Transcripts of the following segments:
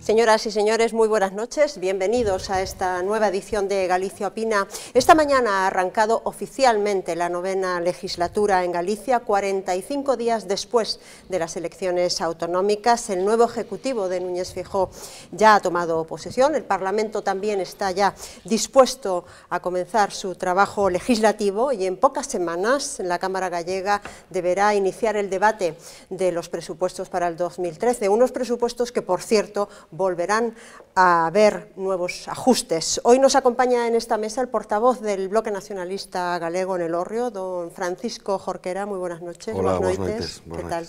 Señoras y señores, muy buenas noches. Bienvenidos a esta nueva edición de Galicia Opina. Esta mañana ha arrancado oficialmente la 9ª legislatura en Galicia, 45 días después de las elecciones autonómicas. El nuevo Ejecutivo de Núñez Feijóo ya ha tomado posesión. El Parlamento también está ya dispuesto a comenzar su trabajo legislativo y en pocas semanas la Cámara gallega deberá iniciar el debate de los presupuestos para el 2013. Unos presupuestos que, por cierto, volverán a haber nuevos ajustes. Hoy nos acompaña en esta mesa el portavoz del Bloque Nacionalista Galego en El Hórreo, don Francisco Jorquera. Muy buenas noches. Hola, buenas noches. ¿Qué tal?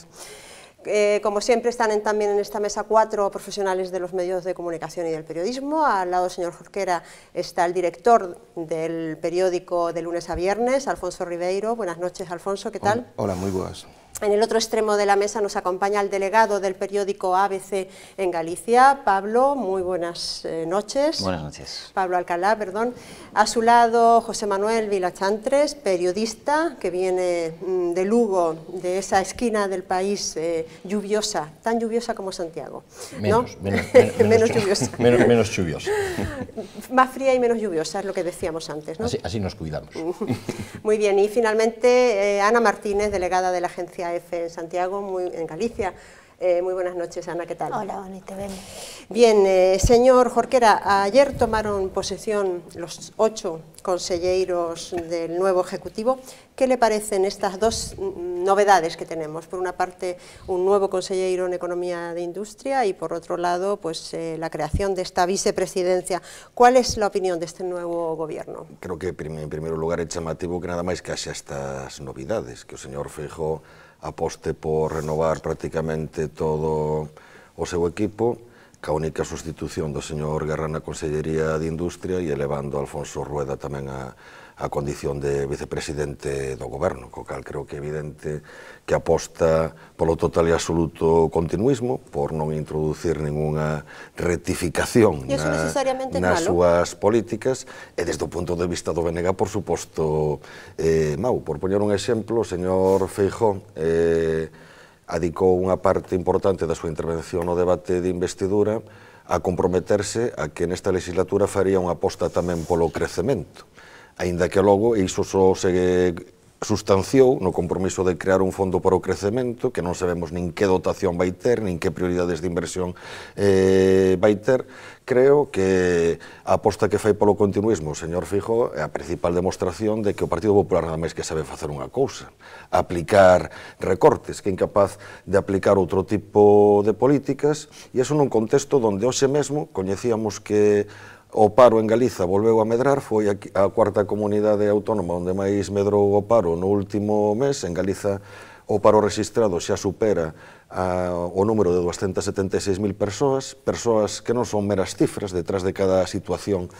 Como siempre están también en esta mesa 4 profesionales de los medios de comunicación y del periodismo. Al lado del señor Jorquera está el director del periódico de lunes a viernes, Alfonso Ribeiro. Buenas noches, Alfonso, ¿qué tal? Hola, muy buenas. En el otro extremo de la mesa nos acompaña el delegado del periódico ABC en Galicia, Pablo. Muy buenas noches. Buenas noches. Pablo Alcalá, perdón. A su lado, José Manuel Vilachantres, periodista que viene de Lugo, de esa esquina del país lluviosa, tan lluviosa como Santiago, ¿no? Menos lluviosa. Menos lluviosa. Más fría y menos lluviosa, es lo que decíamos antes, ¿no? Así nos cuidamos. Muy bien, y finalmente Ana Martínez, delegada de la Agencia EFE en Santiago, en Galicia. Muy buenas noches, Ana, ¿qué tal? Hola, bonita, ven. Bien, señor Jorquera, ayer tomaron posesión los 8 conselleiros del nuevo Ejecutivo. ¿Qué le parecen estas dos novedades que tenemos? Por una parte, un nuevo conselleiro en Economía de Industria y, por otro lado, pues la creación de esta vicepresidencia. ¿Cuál es la opinión de este nuevo gobierno? Creo que, en primer lugar, é chamativo que nada máis que haxa estas novidades, que o señor Feijóo aposte por renovar prácticamente todo o seu equipo, ca única sustitución do señor Guerra na Consellería de Industria e elevando a Alfonso Rueda tamén a condición de vicepresidente do goberno, co cal creo que é evidente que aposta polo total e absoluto continuismo, por non introducir ninguna rectificación nas súas políticas, e desde o punto de vista do BNG, por suposto, mau. Por poñer un exemplo, o señor Feijóo adicou unha parte importante da súa intervención no debate de investidura a comprometerse a que nesta legislatura faría unha aposta tamén polo crecemento, aínda que logo iso só se sustanciou no compromiso de crear un fondo para o crecemento, que non sabemos nin que dotación vai ter, nin que prioridades de inversión vai ter. Creo que a aposta que fai polo continuismo o señor Feijóo é a principal demostración de que o Partido Popular nada máis que sabe facer unha cousa, aplicar recortes, que é incapaz de aplicar outro tipo de políticas, e iso nun contexto onde hoxe mesmo coñecíamos que o paro en Galiza volveu a medrar, foi a cuarta comunidade autónoma onde máis medrou o paro no último mes. En Galiza o paro registrado xa supera o número de 276.000 persoas que non son meras cifras. Detrás de cada situación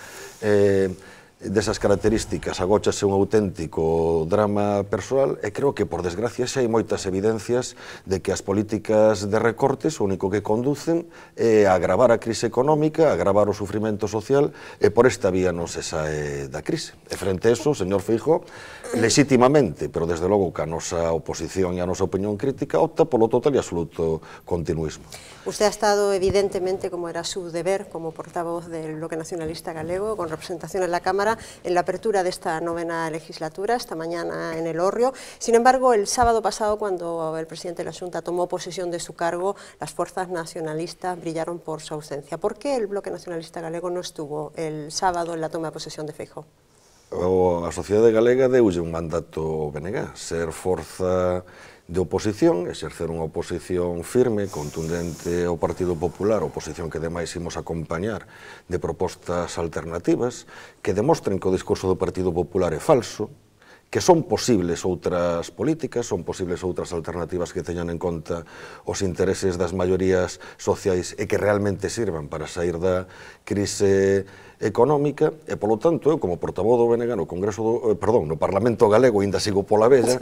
desas características agóchase un auténtico drama persoal, e creo que, por desgracia, xa hai moitas evidencias de que as políticas de recortes o único que conducen é a agravar a crise económica, a agravar o sufrimento social, e por esta vía non se sae da crise. E frente a eso, o señor Feijóo, legítimamente, pero desde logo que a nosa oposición e a nosa opinión crítica, opta polo total e absoluto continuismo. Usted ha estado, evidentemente, como era su deber, como portavoz del Bloque Nacionalista Galego, con representación en la Cámara, en la apertura de esta 9ª legislatura, esta mañana en El Hórreo. Sin embargo, el sábado pasado, cuando el presidente de la Xunta tomó posesión de su cargo, las fuerzas nacionalistas brillaron por su ausencia. ¿Por qué el Bloque Nacionalista Galego no estuvo el sábado en la toma de posesión de Feijóo? A sociedade galega deulle un mandato ao BNG, ser forza de oposición, exercer unha oposición firme, contundente ao Partido Popular, oposición que demais imos acompañar de propostas alternativas, que demostren que o discurso do Partido Popular é falso, que son posibles outras políticas, son posibles outras alternativas que teñan en conta os intereses das maiorías sociais e que realmente sirvan para sair da crise económica, e, polo tanto, eu, como portavoz do BNG no no Parlamento Galego, ainda sigo pola vella,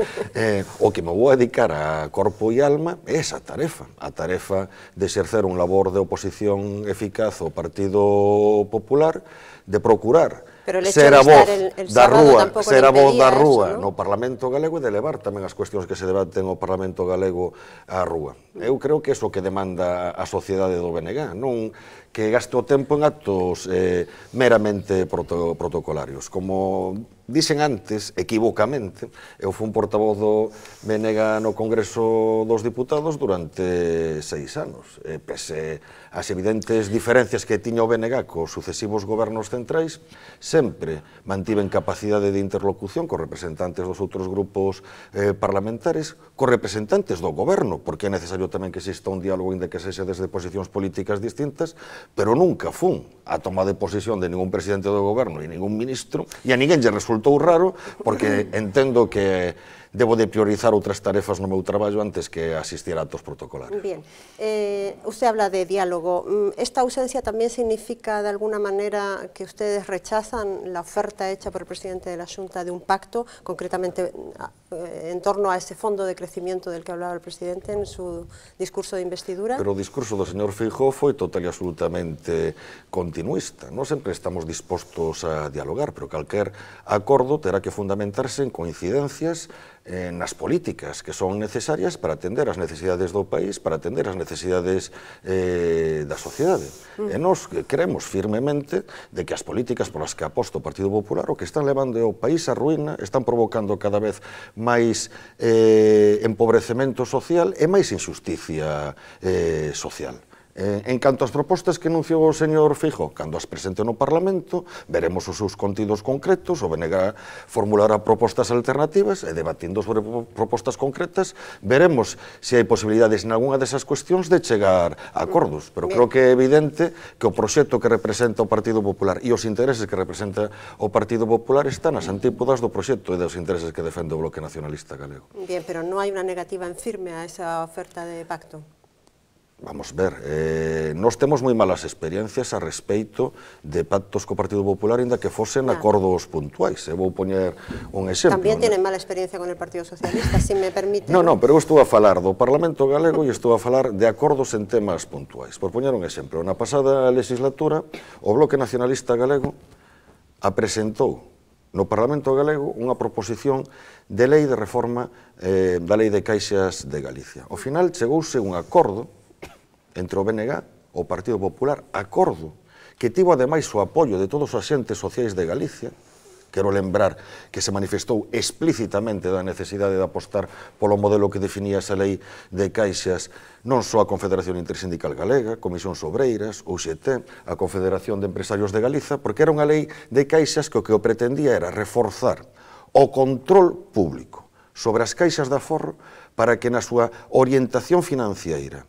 o que me vou dedicar a corpo e alma é esa tarefa, a tarefa de exercer un labor de oposición eficaz ao Partido Popular, de procurar Pero el hecho de estar el sábado tampouco ser a voz da impedía rúa eso, ¿no? no Parlamento galego e de levar tamén as cuestións que se debaten no Parlamento galego á rúa. Eu creo que é iso que demanda a sociedade do BNG, non que gaste o tempo en actos meramente protocolarios. Como dixen antes, equivocamente, eu fui un portavoz do BNG no Congreso dos Diputados durante 6 anos. Pese as evidentes diferencias que tiña o BNG cos sucesivos gobernos centrais, sempre mantiven capacidade de interlocución cos representantes dos outros grupos parlamentares, cos representantes do goberno, porque é necesario tamén que exista un diálogo, ainda que sexa desde posicións políticas distintas, pero nunca fun a toma de posición de ningún presidente do goberno e ningún ministro, e a ninguén lle resultou raro, porque entendo que debo de priorizar outras tarefas no meu traballo antes que asistir a actos protocolarios. Bien. Usted habla de diálogo. ¿Esta ausencia también significa de alguna manera que ustedes rechazan la oferta hecha por el presidente de la Xunta de un pacto, concretamente en torno a ese fondo de crecimiento del que hablaba el presidente en su discurso de investidura? Pero o discurso do señor Feijóo foi total e absolutamente continuista. Non sempre estamos dispostos a dialogar, pero calquer acordo terá que fundamentarse en coincidencias nas políticas que son necesarias para atender as necesidades do país, para atender as necesidades da sociedade. E nós creemos firmemente de que as políticas polas que aposta o Partido Popular o que están levando o país á ruína, están provocando cada vez máis empobrecemento social e máis injusticia social. En canto ás propostas que anunciou o señor Feijóo, cando as presente no Parlamento, veremos os seus contidos concretos, o BNG formulará propostas alternativas e debatindo sobre propostas concretas, veremos se hai posibilidades en algunha desas cuestións de chegar a acordos. Pero creo que é evidente que o proxecto que representa o Partido Popular e os intereses que representa o Partido Popular están nas antípodas do proxecto e dos intereses que defende o Bloque Nacionalista Galego. Bien, pero non hai unha negativa en firme a esa oferta de pacto. Vamos ver, nós temos moi malas experiencias a respeito de pactos co Partido Popular, ainda que fosen acordos puntuais. Eu vou poñer un exemplo. Tamén tienen mala experiencia con el Partido Socialista, se me permite. Non, pero eu estou a falar do Parlamento Galego e estou a falar de acordos en temas puntuais. Por poñer un exemplo, na pasada legislatura, o Bloque Nacionalista Galego apresentou no Parlamento Galego unha proposición de lei de reforma da Lei de Caixas de Galicia. Ao final chegouse un acordo entre o BNG, o Partido Popular, acordo que tivo ademais o apoio de todos os axentes sociais de Galicia. Quero lembrar que se manifestou explícitamente da necesidade de apostar polo modelo que definía esa lei de caixas non só a Confederación Intersindical Galega, Comisións Obreiras, UGT, a Confederación de Empresarios de Galiza, porque era unha lei de caixas que o pretendía era reforzar o control público sobre as caixas de aforro para que na súa orientación financiera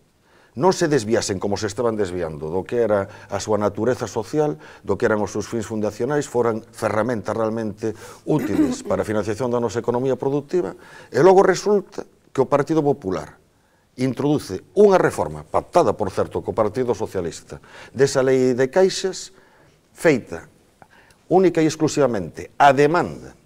non se desviasen como se estaban desviando do que era a súa natureza social, do que eran os seus fins fundacionais, foran ferramentas realmente útiles para a financiación da nosa economía productiva, e logo resulta que o Partido Popular introduce unha reforma, pactada, por certo, co Partido Socialista, desa lei de caixas, feita única e exclusivamente a demanda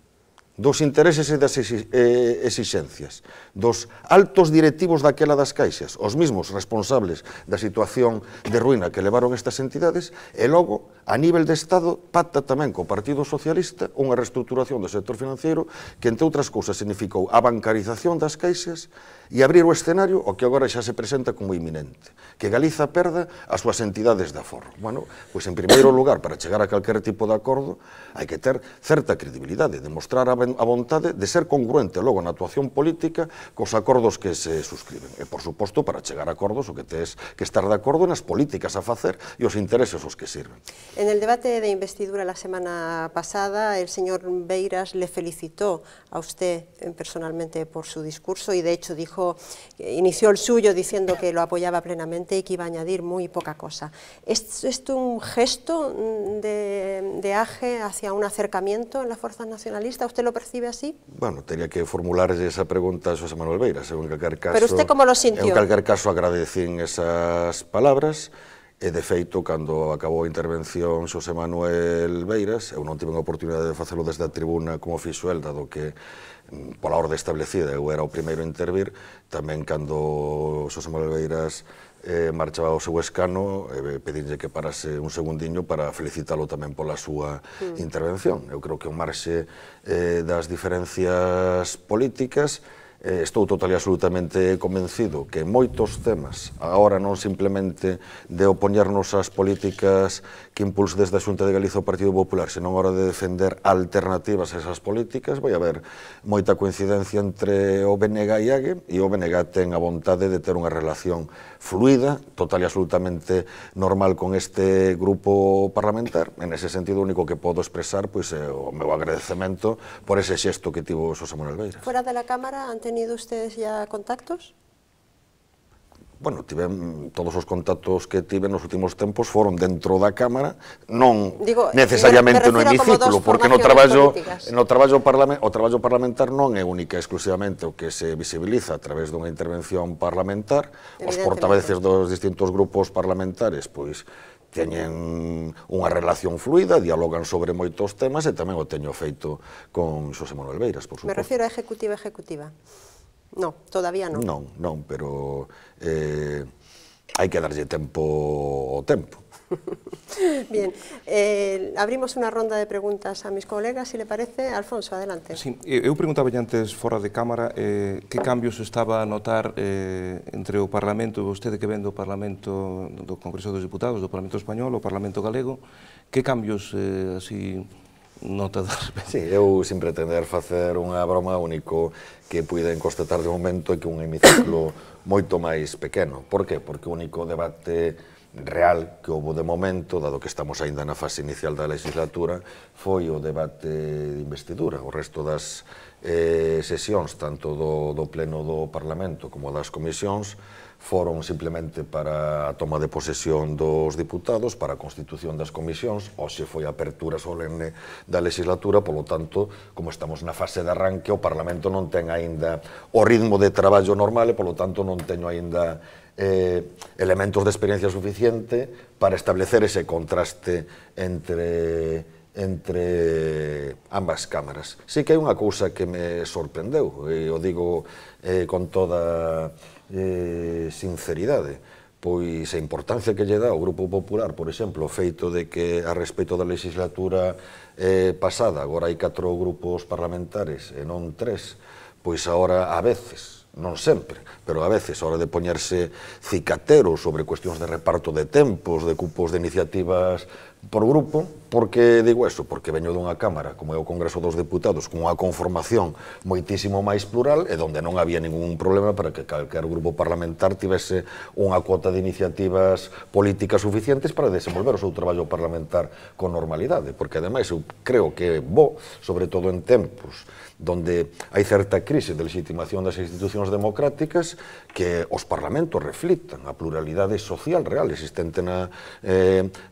dos intereses e das exixencias dos altos directivos daquela das caixas, os mismos responsables da situación de ruína que levaron estas entidades, e logo, a nivel de Estado, pacta tamén co Partido Socialista unha reestructuración do sector financiero que, entre outras cousas, significou a bancarización das caixas e abrir o escenario o que agora xa se presenta como inminente, que Galiza perda as súas entidades de aforro. Bueno, pois en primeiro lugar, para chegar a calquer tipo de acordo, hai que ter certa credibilidade, demostrar a vontade de ser congruente logo na actuación política cos acordos que se suscriben. E, por suposto, para chegar a acordos o que tes que estar de acordo nas políticas a facer e os intereses os que sirven. En el debate de investidura la semana pasada, el señor Beiras le felicitó a usted personalmente por su discurso y de hecho dijo, inició el suyo diciendo que lo apoyaba plenamente y que iba a añadir muy poca cosa. ¿Es esto un gesto de aje hacia un acercamiento en las fuerzas nacionalistas? ¿Usted lo percibe así? Bueno, tenía que formular esa pregunta a Xosé Manuel Beiras, en calquer caso. Pero usted como lo sintió? En calquer caso agradecín esas palabras. E, de feito, cando acabou a intervención Xosé Manuel Beiras, eu non tive a oportunidade de facelo desde a tribuna como fixo el, dado que, pola orde establecida, eu era o primeiro a intervir, tamén cando Xosé Manuel Beiras marchaba ao seu escano, pedinlle que parase un segundiño para felicitalo tamén pola súa intervención. Eu creo que o marxe das diferencias políticas, estou total e absolutamente convencido que moitos temas, agora non simplemente de opoñernos ás políticas que impulse desde a Xunta de Galicia o Partido Popular, senón a hora de defender alternativas a esas políticas, vai haber moita coincidencia entre o BNG e AGE, e o BNG ten a vontade de ter unha relación fluida, total e absolutamente normal con este grupo parlamentar. En ese sentido, o único que podo expresar é o meu agradecemento por ese xesto que tivo Xosé Manuel Beiras. Fuera de la Cámara, ¿han tenido ustedes ya contactos? Bueno, todos os contactos que tive nos últimos tempos foron dentro da Cámara, non necesariamente no hemiciclo, porque o traballo parlamentar non é única e exclusivamente o que se visibiliza a través dunha intervención parlamentar. Os portaveces dos distintos grupos parlamentares, pois, teñen unha relación fluida, dialogan sobre moitos temas e tamén o teño feito con Xosé Manuel Beiras, por suposto. Me refiero a ejecutiva. No, todavía no. Non, pero hai que darlle tempo ao tempo. Bien, abrimos unha ronda de preguntas a mis colegas, si le parece. Alfonso, adelante. Sí, eu preguntaba antes, fora de cámara, que cambios estaba a notar entre o Parlamento, vostede que ven do Parlamento do Congreso dos Deputados, do Parlamento Español, o Parlamento Galego, que cambios así nota de repente? Sí, eu sin pretender facer unha broma, único que puiden constatar de momento é que un hemiciclo moito máis pequeno. Por qué? Porque o único debate real que houve de momento, dado que estamos aínda na fase inicial da legislatura, foi o debate de investidura. O resto das sesións, tanto do Pleno do Parlamento como das comisións, foron simplemente para a toma de posesión dos diputados, para a constitución das comisións. Hoxe foi a apertura solene da legislatura, polo tanto, como estamos na fase de arranque, o Parlamento non ten aínda o ritmo de traballo normal e, polo tanto, non teño aínda elementos de experiencia suficiente para establecer ese contraste entre ambas cámaras. Sí que hai unha cousa que me sorprendeu, e o digo con toda sinceridade, pois a importancia que lle dá o Grupo Popular, por exemplo, o feito de que a respecto da legislatura pasada, agora hai 4 grupos parlamentares e non 3, pois agora a veces, non sempre, pero a veces, a hora de poñerse cicateros sobre cuestións de reparto de tempos, de cupos de iniciativas por grupo. Por que digo eso? Porque veño dunha Cámara, como é o Congreso dos Deputados, con unha conformación moitísimo máis plural e onde non había ningún problema para que calquer grupo parlamentar tivese unha cuota de iniciativas políticas suficientes para desenvolver o seu traballo parlamentar con normalidade, porque ademais eu creo que é bo, sobre todo en tempos donde hai certa crise de legitimación das institucións democráticas, que os parlamentos reflitan a pluralidade social real existente na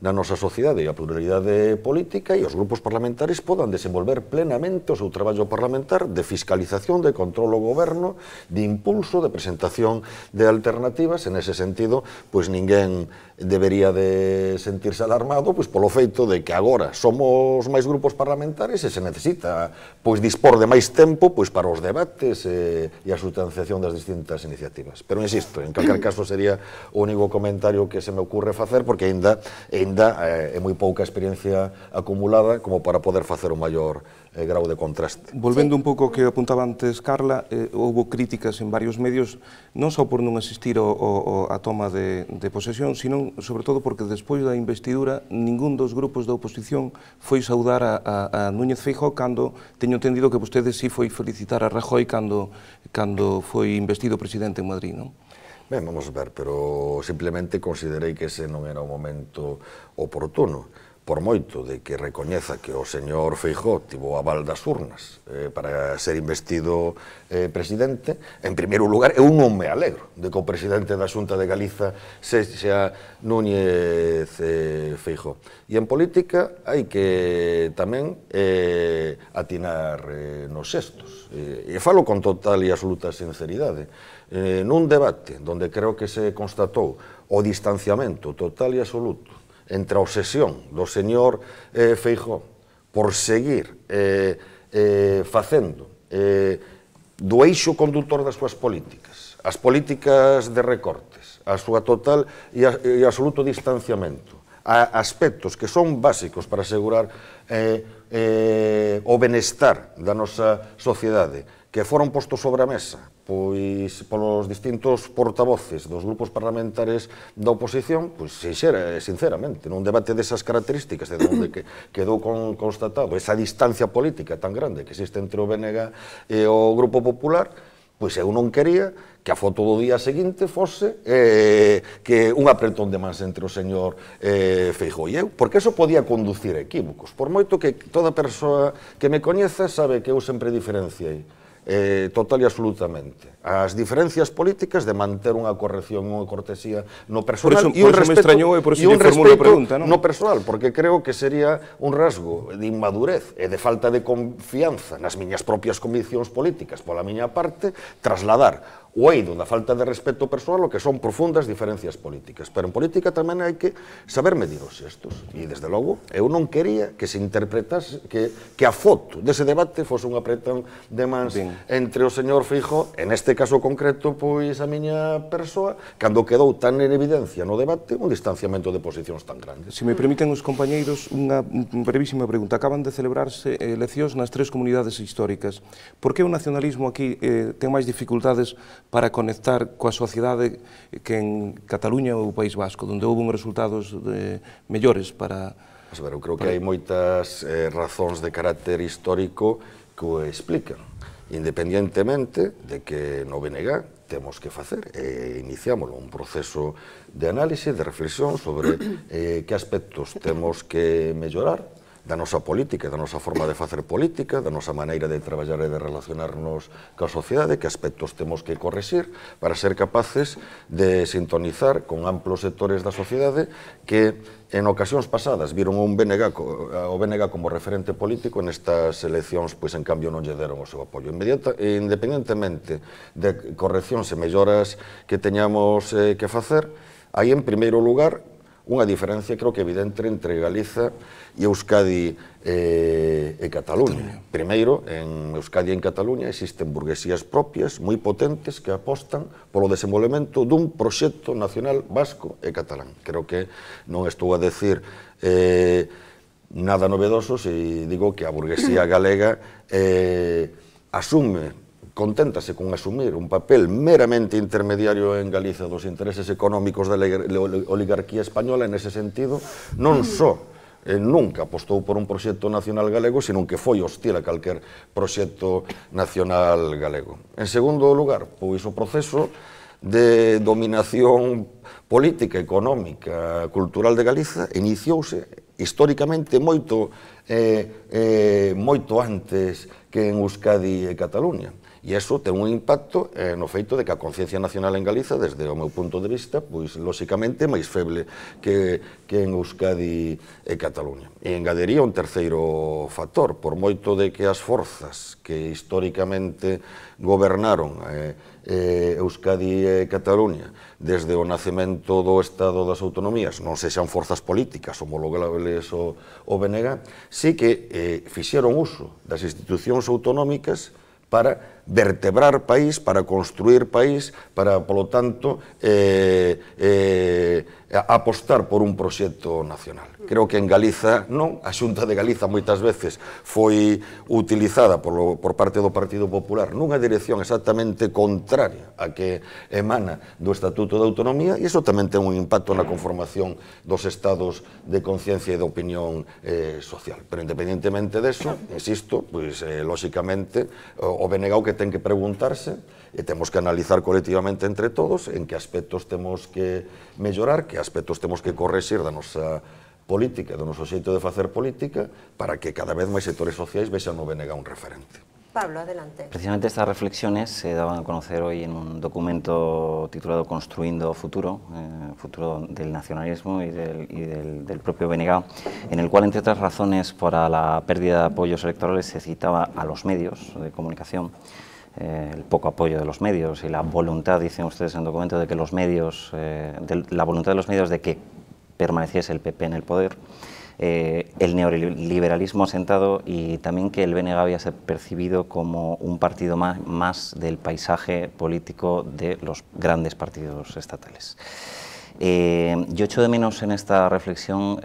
nosa sociedade e a pluralidade política, e os grupos parlamentares podan desenvolver plenamente o seu traballo parlamentar de fiscalización, de control ao goberno, de impulso, de presentación de alternativas. En ese sentido, pois ninguén debería de sentirse alarmado pois polo feito de que agora somos máis grupos parlamentares e se necesita pois dispor de máis tempo pois para os debates e a substanciación das distintas iniciativas. Pero insisto, en calquer caso sería o único comentario que se me ocurre facer, porque aínda é moi pouca experiencia acumulada como para poder facer o maior grau de contraste. Volvendo un pouco ao que apuntaba antes Carla, houve críticas en varios medios, non só por non asistir a toma de posesión, sino sobre todo porque despois da investidura ningún dos grupos da oposición foi saudar a Núñez Feijóo, cando teño entendido que vostede sí foi felicitar a Rajoy cando foi investido presidente en Madrid, non? Ben, vamos a ver, pero simplemente considerei que ese non era o momento oportuno, por moito de que recoñeza que o señor Feijóo tivo o aval das urnas para ser investido presidente. En primeiro lugar, eu non me alegro de que o presidente da Xunta de Galiza sexa Núñez Feijóo. E en política hai que tamén atinar nos xestos. E falo con total e absoluta sinceridade. Nun debate onde creo que se constatou o distanciamento total e absoluto entre a obsesión do señor Feijóo por seguir facendo do eixo conductor das súas políticas, as políticas de recortes, a súa total e absoluto distanciamento a aspectos que son básicos para asegurar o benestar da nosa sociedade, que foron postos sobre a mesa pois polos distintos portavoces dos grupos parlamentares da oposición, pois sinceramente, nun debate desas características, de onde quedou constatado esa distancia política tan grande que existe entre o BNG e o Grupo Popular, pois eu non quería que a foto do día seguinte fose que un apretón de mans entre o señor Feijóo e eu, porque eso podía conducir a equívocos, por moito que toda persoa que me coñeza sabe que eu sempre diferenciei total e absolutamente as diferencias políticas de manter unha corrección, unha cortesía no personal e un respeto no persoal, porque creo que sería un rasgo de inmadurez e de falta de confianza nas miñas propias conviccións políticas pola miña parte, trasladar o eido da falta de respeto persoal o que son profundas diferencias políticas. Pero en política tamén hai que saber medir os xestos. E, desde logo, eu non quería que se interpretase que a foto dese debate fose un apretón de mans entre o señor Feijóo, en este caso concreto, pois a miña persoa, cando quedou tan en evidencia no debate un distanciamento de posicións tan grandes. Se me permiten os compañeiros, unha brevísima pregunta. Acaban de celebrarse eleccións nas 3 comunidades históricas. Por que o nacionalismo aquí ten máis dificultades para conectar coa sociedade que en Cataluña ou o País Vasco, onde houve uns resultados mellores para... Eu creo que hai moitas razóns de carácter histórico que o explican, independientemente de que no BNG temos que facer, iniciámoslo, un proceso de análise, de reflexión sobre que aspectos temos que mellorar da nosa política, da nosa forma de facer política, da nosa maneira de traballar e de relacionarnos coa sociedade, que aspectos temos que correxir para ser capaces de sintonizar con amplos sectores da sociedade que en ocasións pasadas viron o BNG como referente político, nestas eleccións, pois en cambio non lle deron o seu apoio. Independentemente de correccións e melloras que teñamos que facer, hai en primeiro lugar unha diferencia, creo que evidente, entre Galiza e Euskadi e Cataluña. Primeiro, en Euskadi e en Cataluña existen burguesías propias moi potentes que apostan polo desenvolvemento dun proxecto nacional vasco e catalán. Creo que non estou a decir nada novedoso se digo que a burguesía galega conténtase con asumir un papel meramente intermediario en Galiza dos intereses económicos da oligarquía española. En ese sentido, non só nunca apostou por un proxecto nacional galego, sino que foi hostil a calquer proxecto nacional galego. En segundo lugar, pois o proceso de dominación política, económica, cultural de Galiza iniciouse históricamente moito antes que en Euskadi e Cataluña. E iso ten un impacto no feito de que a conciencia nacional en Galiza, desde o meu punto de vista, pois, lóxicamente, máis feble que en Euskadi e Cataluña. E engadiría un terceiro factor, por moito de que as forzas que históricamente gobernaron Euskadi e Cataluña desde o nacemento do Estado das Autonomías non sexan forzas políticas homologables ao BNG, sí que fixeron uso das institucións autonómicas para vertebrar país, para construir país, para, polo tanto, apostar por un proxecto nacional. Creo que en Galiza non, a Xunta de Galiza moitas veces foi utilizada por parte do Partido Popular nunha dirección exactamente contraria a que emana do Estatuto de Autonomía, e iso tamén ten un impacto na conformación dos estados de conciencia e de opinión social. Pero independentemente deso, insisto, pois, lóxicamente, o BNG que ten que preguntarse e temos que analizar colectivamente entre todos en que aspectos temos que mellorar, que aspectos temos que correxir da nosa política, do noso xeito de facer política, para que cada vez máis sectores sociais vexan no BNG un referente. Pablo, adelante. Precisamente estas reflexiones se daban a conocer hoy en un documento titulado Construyendo Futuro, futuro del nacionalismo y del propio BNG, en el cual, entre otras razones, para la pérdida de apoyos electorales se citaba a los medios de comunicación, el poco apoyo de los medios y la voluntad, dicen ustedes en el documento, de que los medios, la voluntad de los medios de que permaneciese el PP en el poder. el neoliberalismo asentado y también que el BNG había sido percibido como un partido más del paisaje político de los grandes partidos estatales. Yo echo de menos en esta reflexión,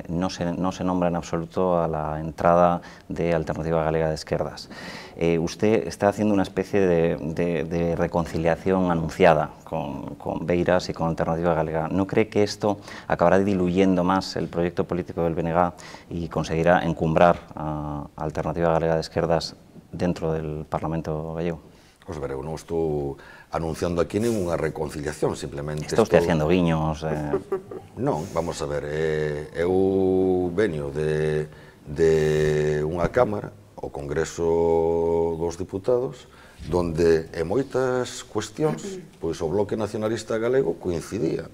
no se nombra en absoluto a la entrada de Alternativa Galega de Esquerdas. Usted está haciendo una especie de reconciliación anunciada con Beiras y con Alternativa Galega. ¿No cree que esto acabará diluyendo más el proyecto político del BNG y conseguirá encumbrar a Alternativa Galega de Esquerdas dentro del Parlamento gallego? Os ver, eu non estou anunciando aquí ninguna reconciliación, simplemente... Está usted haciendo guiños? Non, vamos a ver, eu veño de unha Cámara, o Congreso dos Diputados, donde en moitas cuestións, pois o Bloque Nacionalista Galego coincidía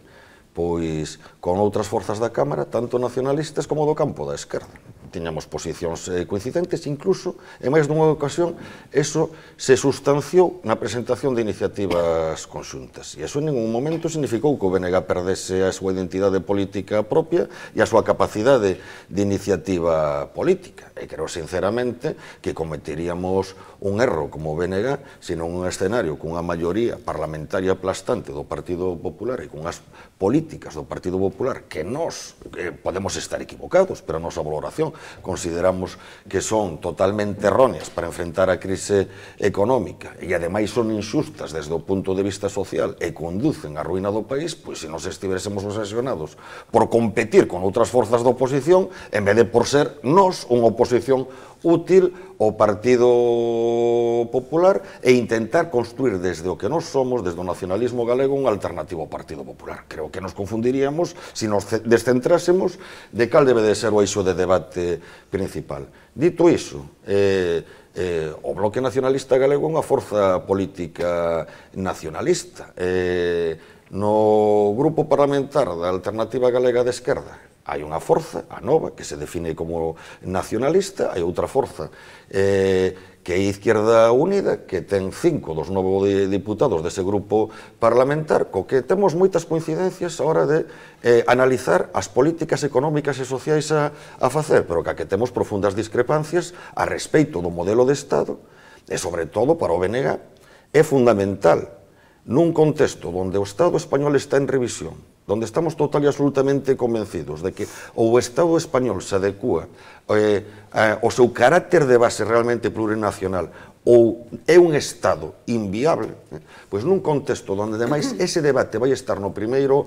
pois con outras forzas da Cámara, tanto nacionalistas como do campo da esquerda. Tiñamos posicións coincidentes, incluso, en máis dunha ocasión, eso se sustanciou na presentación de iniciativas conxuntas. E eso en ningún momento significou que o BNG perdese a súa identidade política propia e a súa capacidade de iniciativa política. E creo, sinceramente, que cometeríamos un erro como BNG, sino un escenario cunha maioría parlamentaria aplastante do Partido Popular e cunhas políticas do Partido Popular que nós podemos estar equivocados, pero a nosa valoración consideramos que son totalmente erróneas para enfrentar a crise económica e ademais son inxustas desde o punto de vista social e conducen á ruína do país, pois se nos estivéssemos obsesionados por competir con outras forzas da oposición en vez de por ser nós unha oposición útil ao Partido Popular e intentar construir desde o que nós somos, desde o nacionalismo galego, unha alternativa ao Partido Popular. Creo que nos confundiríamos se nos descentrásemos de cal debe de ser o eixo de debate principal. Dito iso, o Bloque Nacionalista Galego é unha forza política nacionalista. No grupo parlamentar da Alternativa Galega de Esquerda hai unha forza, a Nova, que se define como nacionalista, hai outra forza que é Izquierda Unida, que ten 5 dos 9 diputados dese grupo parlamentar, co que temos moitas coincidencias a hora de analizar as políticas económicas e sociais a facer, pero que temos profundas discrepancias a respeito do modelo de Estado, e sobre todo para o BNG é fundamental nun contexto onde o Estado español está en revisión, onde estamos total e absolutamente convencidos de que o Estado español se adecúa ao seu carácter de base realmente plurinacional ou é un Estado inviable, pois nun contexto onde, ademais, ese debate vai estar no primeiro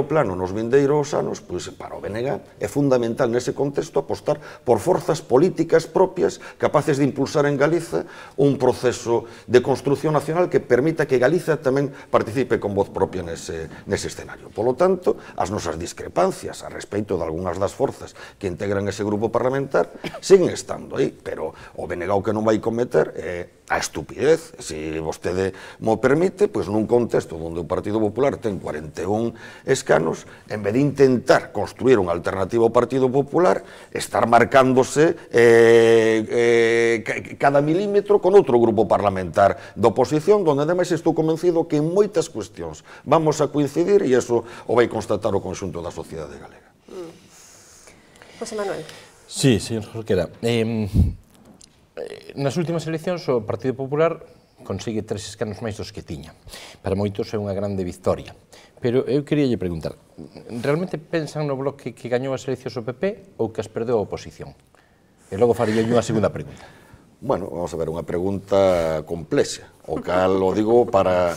plano nos vindeiros anos, pois para o BNG é fundamental nese contexto apostar por forzas políticas propias capaces de impulsar en Galiza un proceso de construción nacional que permita que Galiza tamén participe con voz propia nese escenario. Polo tanto, as nosas discrepancias a respeito de algunhas das forzas que integran ese grupo parlamentar siguen estando aí, pero o BNG o que non vai cometer a estupidez, se vostede mo permite, pois nun contexto onde o Partido Popular ten 41 escanos, en vez de intentar construir unha alternativa ao Partido Popular, estar marcándose cada milímetro con outro grupo parlamentar da oposición, onde ademais estou convencido que en moitas cuestións vamos a coincidir e iso o vai constatar o conxunto da sociedade galega. José Manuel. Sí, señor Jorquera. Nas últimas eleccións o Partido Popular consigue 3 escanos máis dos que tiña. Para moitos é unha grande victoria. Pero eu queríalle preguntar, realmente pensan no Bloque que gañou as eleccións o PP ou que as perdeu a oposición? E logo faría unha segunda pregunta. Bueno, vamos a ver, unha pregunta complexa, o cal o digo para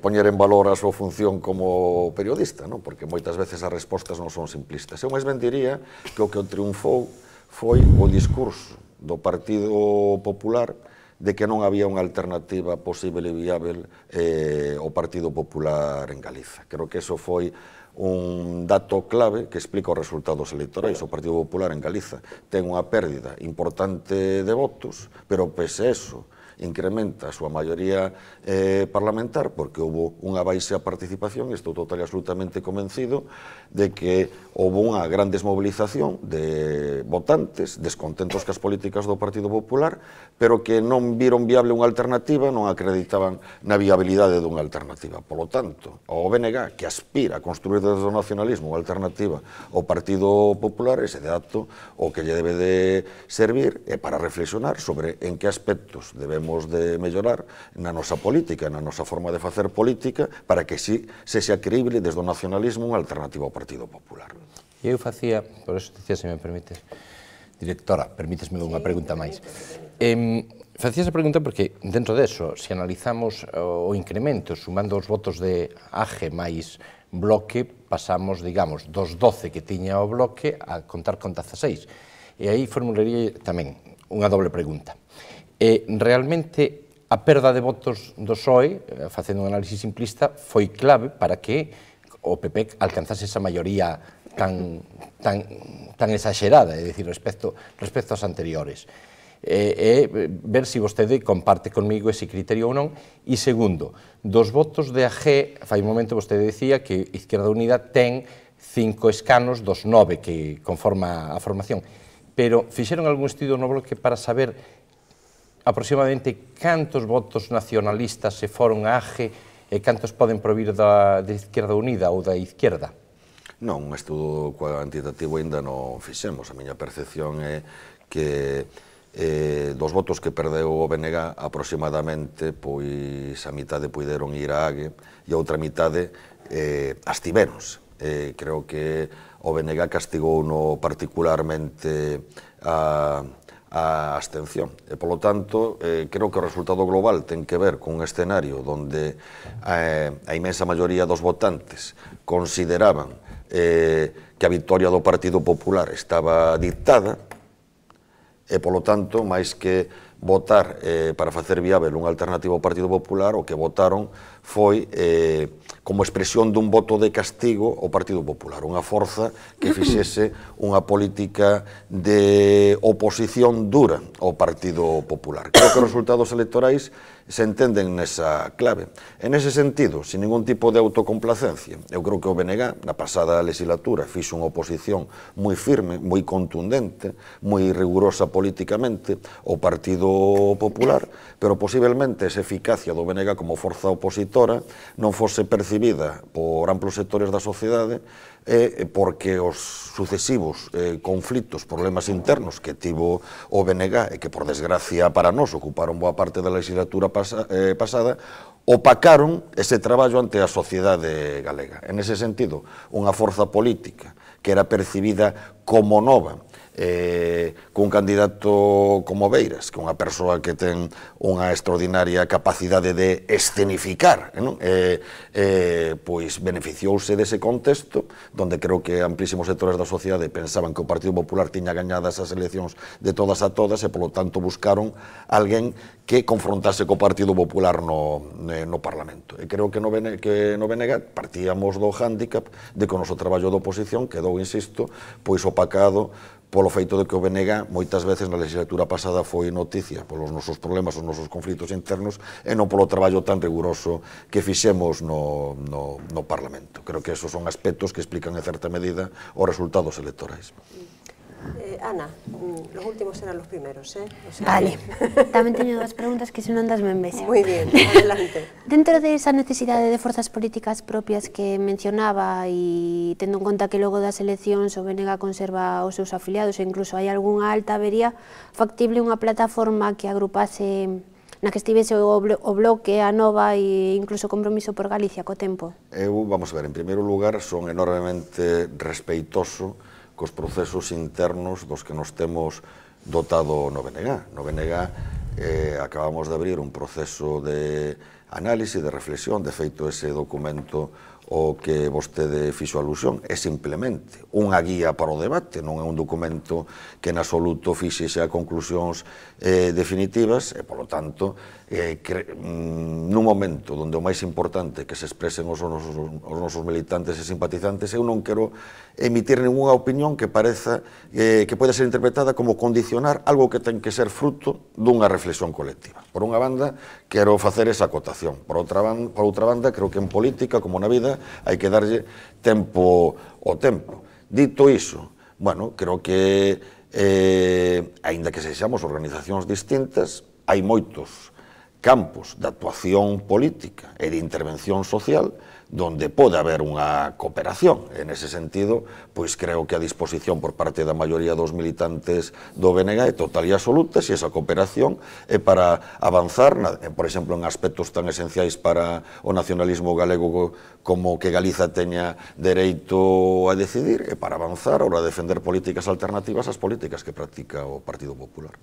poñer en valor a súa función como periodista, non? Porque moitas veces as respostas non son simplistas. Eu máis ben diría que o triunfou foi o discurso do Partido Popular de que non había unha alternativa posible e viável ao Partido Popular en Galiza. Creo que eso foi un dato clave que explica os resultados electorais. O Partido Popular en Galiza ten unha pérdida importante de votos, pero pese a eso incrementa a súa maioría parlamentar porque houve unha baixa participación e estou total e absolutamente convencido de que houve unha gran desmovilización de votantes descontentos cas políticas do Partido Popular, pero que non viron viable unha alternativa, non acreditaban na viabilidade dunha alternativa. Polo tanto, o BNG, que aspira a construir desde o nacionalismo unha alternativa ao Partido Popular, ese dato o que lle debe de servir é para reflexionar sobre en que aspectos debemos de mellorar na nosa política, na nosa forma de facer política, para que si sexa creíble desde o nacionalismo unha alternativa ao Partido Popular. E eu facía, por eso dicía, se me permites, directora, permítesme unha pregunta máis. Facía esa pregunta porque, dentro deso, se analizamos o incremento, sumando os votos de AGE máis Bloque, pasamos, digamos, dos 12 que tiña o Bloque a contar con 16. E aí formularía tamén unha doble pregunta. Realmente, a perda de votos do PSOE, facendo un análisis simplista, foi clave para que o PP alcanzase esa maioría tan exagerada, é dicir, respecto ás anteriores. Ver se vostede comparte conmigo ese criterio ou non. E segundo, dos votos de AG, fai un momento vostede decía que Izquierda Unida ten 5 escanos dos 9 que conforma a formación, pero fixeron algún estudo no Bloque para saber aproximadamente cantos votos nacionalistas se foron a AG e cantos poden provir da Izquierda Unida ou da Izquierda? Non, un estudo cuantitativo ainda non fixemos. A miña percepción é que dos votos que perdeu o BNG aproximadamente, pois a mitade puideron ir a AG e a outra mitade abstiveronse. Creo que o BNG castigou no particularmente a abstención. E, polo tanto, creo que o resultado global ten que ver con un escenario onde a imensa maioría dos votantes consideraban que a victoria do Partido Popular estaba dictada, e, polo tanto, máis que votar para facer viável unha alternativa ao Partido Popular, o que votaron foi como expresión dun voto de castigo ao Partido Popular, unha forza que fixese unha política de oposición dura ao Partido Popular. Creo que os resultados electorais se entenden nesa clave. En ese sentido, sin ningún tipo de autocomplacencia, eu creo que o BNG, na pasada legislatura, fixo unha oposición moi firme, moi contundente, moi rigurosa políticamente ao Partido Popular, pero posiblemente esa eficacia do BNG como forza opositora non fose percibida por amplos sectores da sociedade porque os sucesivos conflitos, problemas internos que tivo o BNG e que, por desgracia para nós, ocuparon boa parte da legislatura pasada, opacaron ese traballo ante a sociedade galega. En ese sentido, unha forza política que era percibida como nova, cun candidato como Beiras, que é unha persoa que ten unha extraordinaria capacidade de escenificar, pois beneficiouse dese contexto, donde creo que amplísimos sectores da sociedade pensaban que o Partido Popular tiña gañadas as eleccións de todas a todas e, polo tanto, buscaron alguén que confrontase co Partido Popular no Parlamento. E creo que no BNG partíamos do hándicap de que o noso traballo de oposición quedou, insisto, pois opacado polo feito de que o BNG moitas veces na legislatura pasada foi noticia polos nosos problemas, os nosos conflitos internos e non polo traballo tan riguroso que fixemos no Parlamento. Creo que esos son aspectos que explican en certa medida os resultados electorais. Ana, los últimos serán los primeros, ¿eh? O sea, vale, tamén teño dúas preguntas que se non das me envexa. Moi bien, adelante. Dentro de esa necesidade de forzas políticas propias que mencionaba e tendo en conta que logo das eleccións o BNG conserva os seus afiliados e incluso hai algunha alta, vería factible unha plataforma que agrupase, na que estivese o Bloque, a Nova e incluso Compromiso por Galicia co tempo? Vamos a ver, en primeiro lugar, son enormemente respeitoso cos procesos internos dos que nos temos dotado no BNG. No BNG acabamos de abrir un proceso de análise, de reflexión, de feito ese documento o que vostede fixo alusión, é simplemente unha guía para o debate, non é un documento que en absoluto fixe xa conclusións definitivas, e, polo tanto, nun momento onde o máis importante que se expresen os nosos militantes e simpatizantes, eu non quero emitir ninguna opinión que pareza que pode ser interpretada como condicionar algo que ten que ser fruto dunha reflexión colectiva. Por unha banda, quero facer esa acotación. Por outra banda, creo que en política, como na vida, hai que darlle tempo ao tempo. Dito iso, bueno, creo que, aínda que sexamos organizacións distintas, hai moitos campos de actuación política e de intervención social donde pode haber unha cooperación. En ese sentido, pois creo que a disposición por parte da maioría dos militantes do BNG é total e absoluta, se esa cooperación é para avanzar, por exemplo, en aspectos tan esenciais para o nacionalismo galego como que Galiza teña dereito a decidir, e para avanzar, ora defender políticas alternativas ás políticas que practica o Partido Popular.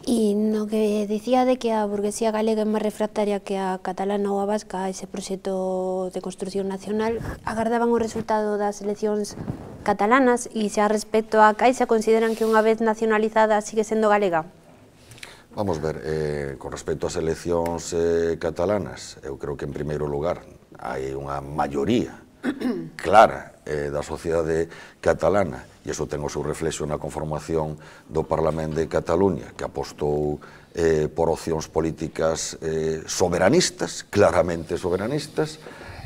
E no que dicía de que a burguesía galega é máis refractaria que a catalana ou a vasca a ese proxecto de construcción nacional, agardaban o resultado das eleccións catalanas e se a respecto a Caixa consideran que unha vez nacionalizada sigue sendo galega? Vamos ver, con respecto ás eleccións catalanas, eu creo que en primeiro lugar hai unha maioría clara da sociedade catalana, e iso ten o seu reflexo na conformación do Parlamento de Cataluña, que apostou por opcións políticas soberanistas, claramente soberanistas.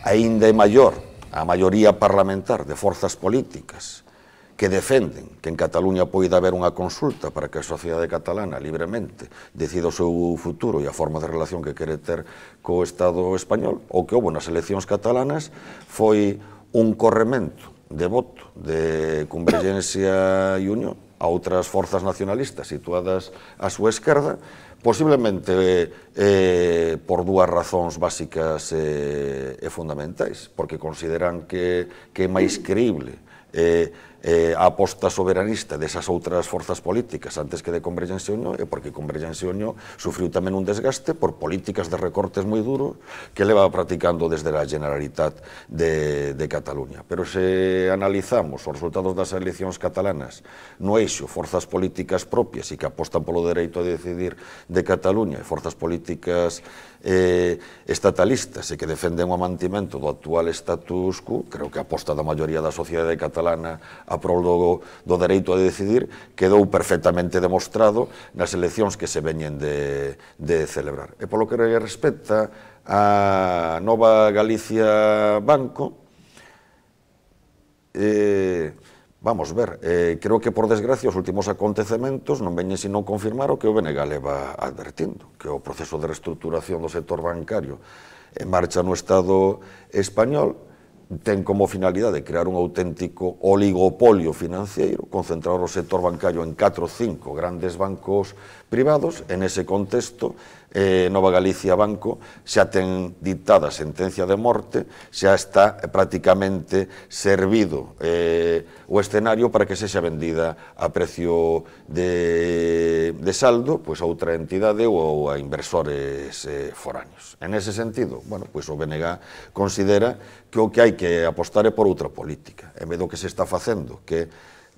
Aínda é maior a maioría parlamentar de forzas políticas que defenden que en Cataluña poida haber unha consulta para que a sociedade catalana libremente decida o seu futuro e a forma de relación que quere ter co Estado español. O que houve nas eleccións catalanas foi un corremento de voto de Convergencia e Unión a outras forzas nacionalistas situadas á súa esquerda, posiblemente por dúas razóns básicas e fundamentais, porque consideran que é máis creíble a aposta soberanista desas outras forzas políticas antes que de Convergencia e Unión, e porque Convergencia e Unión sufriu tamén un desgaste por políticas de recortes moi duros que leva practicando desde a Generalitat de Cataluña. Pero se analizamos os resultados das eleccións catalanas no eixo forzas políticas propias e que apostan polo dereito a decidir de Cataluña e forzas políticas estatalistas e que defenden o mantimento do actual status quo, creo que a aposta da maioría da sociedade catalana a prol do dereito a decidir quedou perfectamente demostrado nas eleccións que se veñen de celebrar. E polo que respecta a Nova Galicia Banco, vamos ver, creo que por desgracia os últimos acontecementos non veñen sino confirmar o que o BNG leva advertindo, que o proceso de reestruturación do sector bancario en marcha no Estado español ten como finalidade crear un auténtico oligopolio financiero, concentrar o sector bancario en 4 ou 5 grandes bancos privados. En ese contexto, Nova Galicia Banco xa ten dictada sentencia de morte, xa está prácticamente servido o escenario para que sexa vendida a precio de saldo pois a outra entidade ou a inversores foráneos. En ese sentido, bueno, pois o BNG considera que o que hai que apostar é por outra política, en vez do que se está facendo, que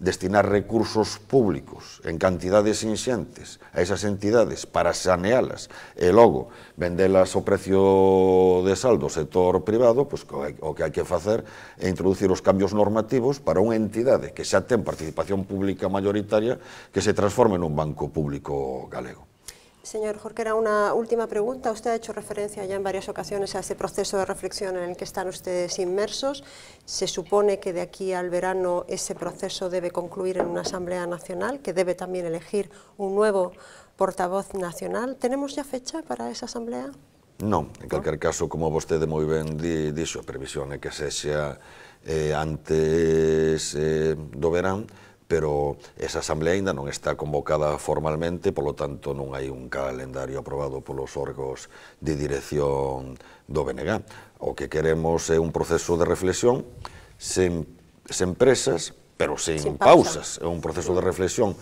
destinar recursos públicos en cantidades inxentes a esas entidades para sanealas e logo vendelas ao precio de saldo ao sector privado, pois o que hai que facer é introducir os cambios normativos para unha entidade que xa ten participación pública mayoritaria que se transforme nun banco público galego. Señor Jorquera, una última pregunta. Usted ha hecho referencia ya en varias ocasiones a ese proceso de reflexión en el que están ustedes inmersos. Se supone que de aquí al verano ese proceso debe concluir en una Asamblea Nacional, que debe también elegir un nuevo portavoz nacional. ¿Tenemos ya fecha para esa Asamblea? Non, en calquer caso, como vostede moi ben dixo, a previsión é que sexa antes do verán, pero esa asamblea ainda non está convocada formalmente, polo tanto non hai un calendario aprobado polos órgãos de dirección do BNG. O que queremos é un proceso de reflexión sen presas, pero sen pausas. É un proceso de reflexión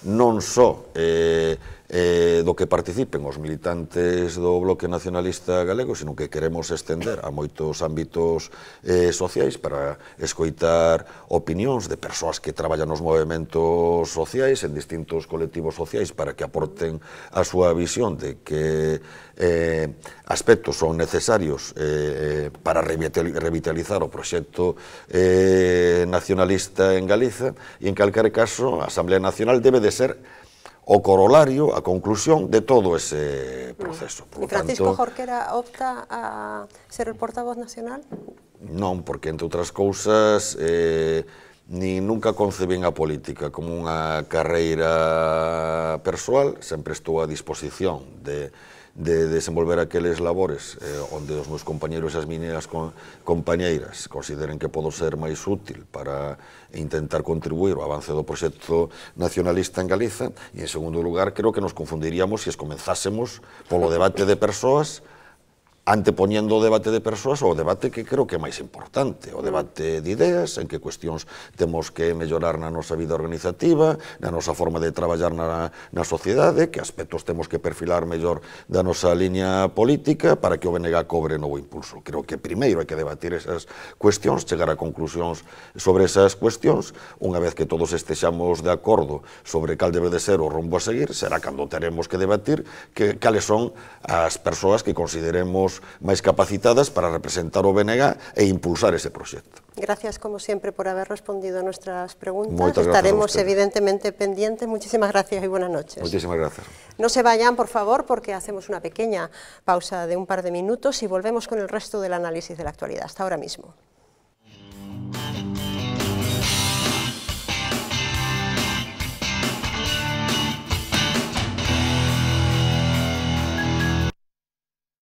non só do que participen os militantes do Bloque Nacionalista Galego, sino que queremos estender a moitos ámbitos sociais para escoitar opinións de persoas que traballan nos movementos sociais en distintos colectivos sociais para que aporten a súa visión de que aspectos son necesarios para revitalizar o proxecto nacionalista en Galiza, e en calquer caso a Asamblea Nacional debe de ser o corolario, a conclusión de todo ese proceso. ¿Y Francisco Jorquera opta a ser el portavoz nacional? Non, porque, entre outras cousas, ni nunca concebín a política como unha carreira persoal, sempre estou a disposición de desenvolver aqueles labores onde os meus compañeros e as miñas compañeiras consideren que podo ser máis útil para intentar contribuir ao avance do proxecto nacionalista en Galiza, e, en segundo lugar, creo que nos confundiríamos se comenzásemos polo debate de persoas, antepoñendo o debate de persoas ao debate que creo que é máis importante, o debate de ideas, en que cuestións temos que mellorar na nosa vida organizativa, na nosa forma de traballar na sociedade, que aspectos temos que perfilar mellor da nosa liña política para que o BNG cobre novo impulso. Creo que primeiro hai que debatir esas cuestións, chegar a conclusións sobre esas cuestións. Unha vez que todos estexamos de acordo sobre cal debe de ser o rumbo a seguir, será cando teremos que debatir cales son as persoas que consideremos máis capacitadas para representar o BNG e impulsar ese proxecto. Gracias, como siempre, por haber respondido a nuestras preguntas. Moitas gracias. Estaremos evidentemente pendientes. Muchísimas gracias y buenas noches. Muchísimas gracias. No se vayan, por favor, porque hacemos una pequeña pausa de un par de minutos y volvemos con el resto del análisis de la actualidad. Hasta ahora mismo.